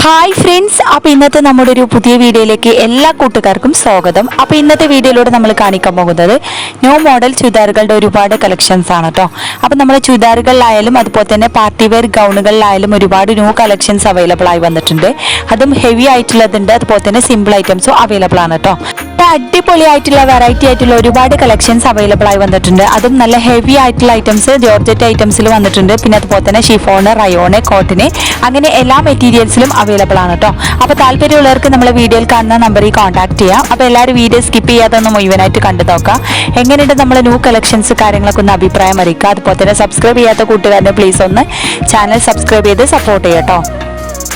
Hi friends, അപ്പോൾ ഇന്നത്തെ നമ്മുടെ ഒരു പുതിയ വീഡിയോയിലേക്ക് എല്ലാ കൂട്ടുകാർക്കും സ്വാഗതം. അപ്പോൾ ഇന്നത്തെ വീഡിയോയിലൂടെ നമ്മൾ കാണിക്കാൻ പോകുന്നത് ന്യൂ മോഡൽ ചുരിദാറുകളുടെ ഒരുപാട് കളക്ഷൻസ് ആണ് കേട്ടോ. അപ്പോൾ നമ്മൾ ചുരിദാറുകളിലായാലും അതുപോലെ തന്നെ പാർട്ടി വെയർ ഗൗണുകളിലായാലും ഒരുപാട് ന്യൂ കളക്ഷൻസ് അവൈലബിൾ ആയി വന്നിട്ടുണ്ട്. അതും ഹെവി ആയിട്ടുള്ളതുണ്ട്, അതുപോലെ തന്നെ സിമ്പിൾ ഐറ്റംസും അവൈലബിൾ ആണ് കേട്ടോ. അടിപൊളി ആയിട്ടുള്ള വെറൈറ്റി ആയിട്ടുള്ള ഒരുപാട് കളക്ഷൻസ് അവൈലബിൾ ആയി വന്നിട്ടുണ്ട്. അതും നല്ല ഹെവി ആയിട്ടുള്ള ഐറ്റംസ് ജോർജറ്റ് ഐറ്റംസിൽ വന്നിട്ടുണ്ട്. പിന്നെ അതുപോലെ തന്നെ ഷിഫോണ്, റയോണ്, കോട്ടന് അങ്ങനെ എല്ലാ മെറ്റീരിയൽസിലും അവൈലബിൾ ആണ് കേട്ടോ. അപ്പോൾ താല്പര്യമുള്ളവർക്ക് നമ്മളെ വീഡിയോയിൽ കാണുന്ന നമ്പറിൽ കോൺടാക്ട് ചെയ്യാം. അപ്പോൾ എല്ലാവരും വീഡിയോ സ്കിപ്പ് ചെയ്യാതെ ഒന്ന് മുഴുവനായിട്ട് കണ്ടു നോക്കാം. എങ്ങനെയുണ്ട് നമ്മളെ ന്യൂ കളക്ഷൻസ് കാര്യങ്ങളൊക്കെ ഒന്ന് അഭിപ്രായം അറിയിക്കുക. അതുപോലെ തന്നെ സബ്സ്ക്രൈബ് ചെയ്യാത്ത കൂട്ടുകാരനെ പ്ലീസ് ഒന്ന് ചാനൽ സബ്സ്ക്രൈബ് ചെയ്ത് സപ്പോർട്ട് ചെയ്യാം കേട്ടോ.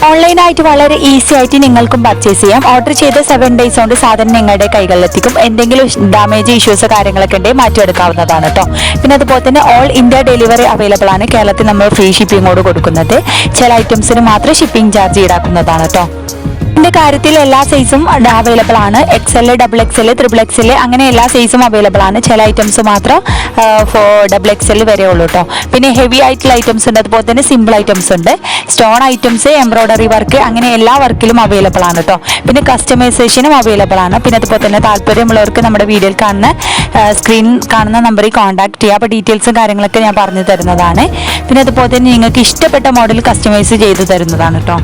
ഓൺലൈനായിട്ട് വളരെ ഈസി ആയിട്ട് നിങ്ങൾക്കും പർച്ചേസ് ചെയ്യാം. ഓർഡർ ചെയ്ത് 7 days കൊണ്ട് സാധനം നിങ്ങളുടെ കൈകളിലെത്തിക്കും. എന്തെങ്കിലും ഡാമേജ് ഇഷ്യൂസ് കാര്യങ്ങളൊക്കെ ഉണ്ടെങ്കിൽ മാറ്റിയെടുക്കാവുന്നതാണ് കേട്ടോ. പിന്നെ അതുപോലെ തന്നെ ഓൾ ഇന്ത്യ ഡെലിവറി അവൈലബിൾ ആണ്. കേരളത്തിൽ നമ്മൾ ഫ്രീ ഷിപ്പിങ്ങോട് കൊടുക്കുന്നത്. ചില ഐറ്റംസിന് മാത്രം ഷിപ്പിംഗ് ചാർജ് ഈടാക്കുന്നതാണ് കേട്ടോ. ഇതിന്റെ കാര്യത്തിൽ എല്ലാ സൈസും അവൈലബിൾ ആണ്. XL, XXL, XXL അങ്ങനെ എല്ലാ സൈസും അവൈലബിൾ ആണ്. ചില ഐറ്റംസ് മാത്രം XXL വരെ ഉള്ളൂ കേട്ടോ. പിന്നെ ഹെവി ആയിട്ടുള്ള ഐറ്റംസ് ഉണ്ട്, അതുപോലെ തന്നെ സിമ്പിൾ ഐറ്റംസ് ഉണ്ട്. സ്റ്റോൺ ഐറ്റംസ്, എംബ്രോയിഡറി വർക്ക് അങ്ങനെ എല്ലാ വർക്കിലും അവൈലബിൾ ആണ് കേട്ടോ. പിന്നെ കസ്റ്റമൈസേഷനും അവൈലബിൾ ആണ്. പിന്നെ അതുപോലെ തന്നെ താല്പര്യമുള്ളവർക്ക് നമ്മുടെ വീഡിയോയിൽ കാണുന്ന സ്ക്രീൻ കാണുന്ന നമ്പറിൽ കോൺടാക്ട് ചെയ്യുക. അപ്പോൾ ഡീറ്റെയിൽസും കാര്യങ്ങളൊക്കെ ഞാൻ പറഞ്ഞു തരുന്നതാണ്. പിന്നെ അതുപോലെ തന്നെ നിങ്ങൾക്ക് ഇഷ്ടപ്പെട്ട മോഡൽ കസ്റ്റമൈസ് ചെയ്ത് തരുന്നതാണ് കേട്ടോ.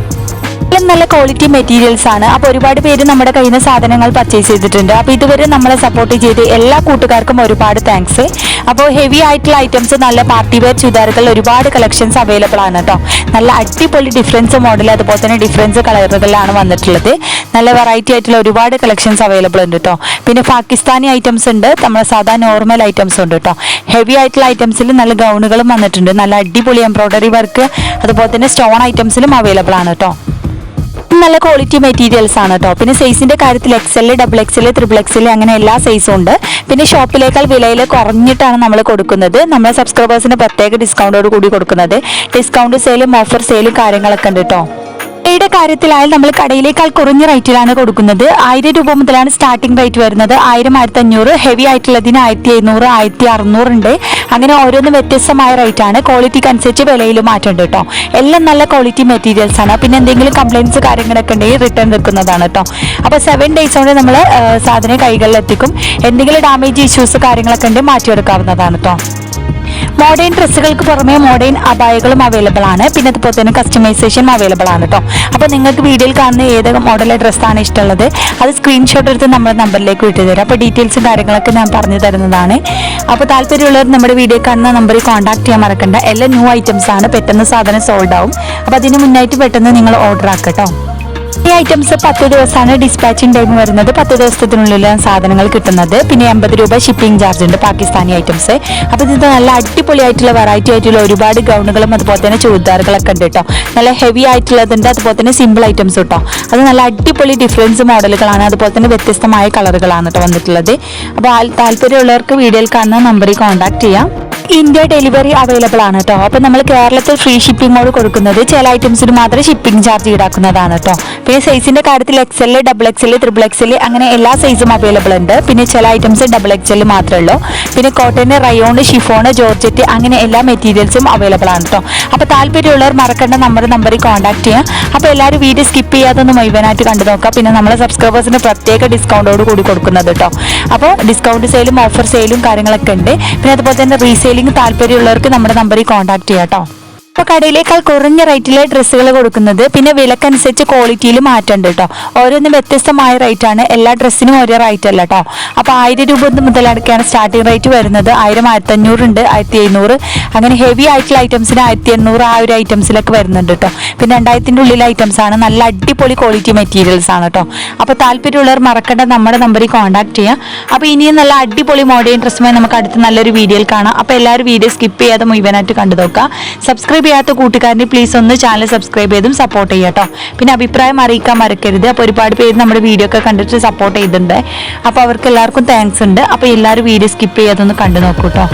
നല്ല ക്വാളിറ്റി മെറ്റീരിയൽസ് ആണ്. അപ്പോൾ ഒരുപാട് പേര് നമ്മുടെ കയ്യിൽ നിന്ന് സാധനങ്ങൾ പർച്ചേസ് ചെയ്തിട്ടുണ്ട്. അപ്പോൾ ഇതുവരെ നമ്മളെ സപ്പോർട്ട് ചെയ്ത് എല്ലാ കൂട്ടുകാർക്കും ഒരുപാട് താങ്ക്സ്. അപ്പോൾ ഹെവി ആയിട്ടുള്ള ഐറ്റംസ്, നല്ല പാർട്ടി വെയർ ചുരിദാറുകൾ ഒരുപാട് കളക്ഷൻസ് അവൈലബിൾ ആണ് കേട്ടോ. നല്ല അടിപൊളി ഡിഫറൻസ് മോഡൽ, അതുപോലെ തന്നെ ഡിഫറൻസ് കളറുകളിലാണ് വന്നിട്ടുള്ളത്. നല്ല വെറൈറ്റി ആയിട്ടുള്ള ഒരുപാട് കളക്ഷൻസ് അവൈലബിൾ ഉണ്ട് കേട്ടോ. പിന്നെ പാകിസ്ഥാനി ഐറ്റംസ് ഉണ്ട്, നമ്മുടെ സാധാ നോർമൽ ഐറ്റംസ് ഉണ്ട് കേട്ടോ. ഹെവി ആയിട്ടുള്ള ഐറ്റംസിൽ നല്ല ഗൗണുകളും വന്നിട്ടുണ്ട്. നല്ല അടിപൊളി എംബ്രോയിഡറി വർക്ക്, അതുപോലെ തന്നെ സ്റ്റോൺ ഐറ്റംസിലും അവൈലബിൾ ആണ് കേട്ടോ. നല്ല ക്വാളിറ്റി മെറ്റീരിയൽസ് ആണ് കേട്ടോ. പിന്നെ സൈസിന്റെ കാര്യത്തിൽ XL, XXL, XXL അങ്ങനെ എല്ലാ സൈസും ഉണ്ട്. പിന്നെ ഷോപ്പിലേക്കാൾ വിലയിൽ കുറഞ്ഞിട്ടാണ് നമ്മൾ കൊടുക്കുന്നത്. നമ്മളെ സബ്സ്ക്രൈബേഴ്സിന് പ്രത്യേക ഡിസ്കൗണ്ടോട് കൂടി കൊടുക്കുന്നത്. ഡിസ്കൗണ്ട് സെയിലും ഓഫർ സെയിലും കാര്യങ്ങളൊക്കെ ഉണ്ട് കേട്ടോ. യുടെ കാര്യത്തിലായാലും നമ്മൾ കടയിലേക്കാൾ കുറഞ്ഞ റേറ്റിലാണ് കൊടുക്കുന്നത്. 1000 രൂപ മുതലാണ് സ്റ്റാർട്ടിംഗ് റേറ്റ് വരുന്നത്. 1000, 1500, ഹെവി ആയിട്ടുള്ളതിന് 1700, 1600 ഉണ്ട്. അങ്ങനെ ഓരോന്ന് വ്യത്യസ്തമായ റേറ്റ് ആണ്. ക്വാളിറ്റിക്ക് അനുസരിച്ച് വിലയിൽ മാറ്റമുണ്ട് കേട്ടോ. എല്ലാം നല്ല ക്വാളിറ്റി മെറ്റീരിയൽസ് ആണ്. പിന്നെ എന്തെങ്കിലും കംപ്ലയിൻസ് കാര്യങ്ങളൊക്കെ ഉണ്ടെങ്കിൽ റിട്ടേൺ വെക്കുന്നതാണ് കേട്ടോ. അപ്പോൾ 7 days കൊണ്ട് നമ്മൾ സാധനം കൈകളിൽ എത്തിക്കും. എന്തെങ്കിലും ഡാമേജ് ഇഷ്യൂസ് കാര്യങ്ങളൊക്കെ ഉണ്ടെങ്കിൽ മാറ്റിയെടുക്കാവുന്നതാണ് കേട്ടോ. മോഡേൺ ഡ്രസ്സുകൾക്ക് പുറമെ മോഡേൺ അബായകളും അവൈലബിൾ ആണ്. പിന്നെ അതുപോലെ തന്നെ കസ്റ്റമൈസേഷൻ അവൈലബിൾ ആണ് കേട്ടോ. അപ്പോൾ നിങ്ങൾക്ക് വീഡിയോയിൽ കാണുന്ന ഏത് മോഡൽ ഡ്രസ്സാണ് ഇഷ്ടമുള്ളത് അത് സ്ക്രീൻഷോട്ട് എടുത്ത് നമ്മുടെ നമ്പറിലേക്ക് വിട്ടു തരാം. അപ്പോൾ ഡീറ്റെയിൽസും കാര്യങ്ങളൊക്കെ ഞാൻ പറഞ്ഞു തരുന്നതാണ്. അപ്പോൾ താല്പര്യമുള്ളവർ നമ്മുടെ വീഡിയോ കാണുന്ന നമ്പറിൽ കോൺടാക്ട് ചെയ്യാൻ മറക്കണ്ട. എല്ലാം ന്യൂ ഐറ്റംസ് ആണ്. പെട്ടെന്ന് സാധനം സോൾഡ് ആവും. അപ്പോൾ അതിന് മുന്നായിട്ട് പെട്ടെന്ന് നിങ്ങൾ ഓർഡർ ആക്കുക കേട്ടോ. ഈ ഐറ്റംസ് 10 ദിവസമാണ് ഡിസ്പാച്ചിങ് ടൈം വരുന്നത്. 10 ദിവസത്തിനുള്ളിലാണ് സാധനങ്ങൾ കിട്ടുന്നത്. പിന്നെ 80 രൂപ ഷിപ്പിംഗ് ചാർജ് ഉണ്ട് പാകിസ്ഥാനി ഐറ്റംസ്. അപ്പോൾ ഇത് നല്ല അടിപൊളിയായിട്ടുള്ള വെറൈറ്റി ആയിട്ടുള്ള ഒരുപാട് ഗൗണുകളും അതുപോലെ തന്നെ ചുരിദാറുകളൊക്കെ ഉണ്ട് കേട്ടോ. നല്ല ഹെവി ആയിട്ടുള്ളതുണ്ട്, അതുപോലെ തന്നെ സിമ്പിൾ ഐറ്റംസ് കേട്ടോ. അത് നല്ല അടിപൊളി ഡിഫറൻസ് മോഡലുകളാണ്, അതുപോലെ തന്നെ വ്യത്യസ്തമായ കളറുകളാണ് കേട്ടോ വന്നിട്ടുള്ളത്. അപ്പോൾ താല്പര്യമുള്ളവർക്ക് വീഡിയോയിൽ കാണുന്ന നമ്പറിൽ കോൺടാക്ട് ചെയ്യാം. ഇന്ത്യ ഡെലിവറി അവൈലബിൾ ആണ് കേട്ടോ. അപ്പോൾ നമ്മൾ കേരളത്തിൽ ഫ്രീ ഷിപ്പിങ്ങോട് കൊടുക്കുന്നത്. ചില ഐറ്റംസിന് മാത്രം ഷിപ്പിംഗ് ചാർജ് ഈടാക്കുന്നതാണ് കേട്ടോ. പിന്നെ സൈസിന്റെ കാര്യത്തിൽ XL, XXL, XXL അങ്ങനെ എല്ലാ സൈസും അവൈലബിൾ ഉണ്ട്. പിന്നെ ചില ഐറ്റംസ് XXL മാത്രമേ ഉള്ളൂ. പിന്നെ കോട്ടന്, റയോണ്, ഷിഫോണ്, ജോർജറ്റ് അങ്ങനെ എല്ലാ മെറ്റീരിയൽസും അവൈലബിൾ ആണ് കേട്ടോ. അപ്പോൾ താല്പര്യമുള്ളവർ മറക്കേണ്ട നമ്പറിൽ കോൺടാക്ട് ചെയ്യാം. അപ്പോൾ എല്ലാവരും വീഡിയോ സ്കിപ്പ് ചെയ്യാതൊന്ന് മുഴുവനായിട്ട് കണ്ടു നോക്കാം. പിന്നെ നമ്മളെ സബ്സ്ക്രൈബേഴ്സിന് പ്രത്യേക ഡിസ്കൗണ്ടോട് കൂടി കൊടുക്കുന്നത് കേട്ടോ. അപ്പോൾ ഡിസ്കൗണ്ട് സെയിലും ഓഫർ സെയിലും കാര്യങ്ങളൊക്കെ ഉണ്ട്. പിന്നെ അതുപോലെ തന്നെ റീസെയിലിംഗ് താല്പര്യമുള്ളവർക്ക് നമ്മുടെ നമ്പറിൽ കോൺടാക്ട് ചെയ്യാം കേട്ടോ. ഇപ്പോൾ കടയിലേക്കാൾ കുറഞ്ഞ റേറ്റിലെ ഡ്രസ്സുകൾ കൊടുക്കുന്നത്. പിന്നെ വിലക്കനുസരിച്ച് ക്വാളിറ്റിയിൽ മാറ്റമുണ്ട് കേട്ടോ. ഓരോന്നും വ്യത്യസ്തമായ റേറ്റ് ആണ്. എല്ലാ ഡ്രസ്സിനും ഒരേ റേറ്റ് അല്ല കേട്ടോ. അപ്പോൾ 1000 രൂപ മുതലടക്കാണ് സ്റ്റാർട്ടിംഗ് റേറ്റ് വരുന്നത്. 1000, 1500 ഉണ്ട്, 1700 അങ്ങനെ ഹെവി ആയിട്ടുള്ള ഐറ്റംസിന് 1800 ആ ഒരു ഐറ്റംസിലൊക്കെ വരുന്നുണ്ട് കേട്ടോ. പിന്നെ 2000-ന്റെ ഉള്ളിലെ ഐറ്റംസ് ആണ്. നല്ല അടിപൊളി ക്വാളിറ്റി മെറ്റീരിയൽസ് ആണ് കേട്ടോ. അപ്പോൾ താല്പര്യമുള്ളവർ മറക്കേണ്ട നമ്മുടെ നമ്പറിൽ കോൺടാക്ട് ചെയ്യാം. അപ്പോൾ ഇനിയും നല്ല അടിപൊളി മോഡേൺ ഡ്രസ്സുമായി നമുക്ക് അടുത്ത നല്ലൊരു വീഡിയോയിൽ കാണാം. അപ്പോൾ എല്ലാവരും വീഡിയോ സ്കിപ്പ് ചെയ്യാതെ മുഴുവനായിട്ട് കണ്ടു നോക്കുക. സബ്സ്ക്രൈബ് ചെയ്യാത്ത കൂട്ടുകാരനെ പ്ലീസ് ഒന്ന് ചാനൽ സബ്സ്ക്രൈബ് ചെയ്തും സപ്പോർട്ട് ചെയ്യാം കേട്ടോ. പിന്നെ അഭിപ്രായം അറിയിക്കാൻ മറക്കരുത്. അപ്പോൾ ഒരുപാട് പേര് നമ്മുടെ വീഡിയോ ഒക്കെ കണ്ടിട്ട് സപ്പോർട്ട് ചെയ്തിട്ടുണ്ട്. അപ്പോൾ അവർക്ക് എല്ലാവർക്കും താങ്ക്സ് ഉണ്ട്. അപ്പോൾ എല്ലാവരും വീഡിയോ സ്കിപ്പ് ചെയ്യാതെ ഒന്ന് കണ്ടു നോക്കൂ കേട്ടോ.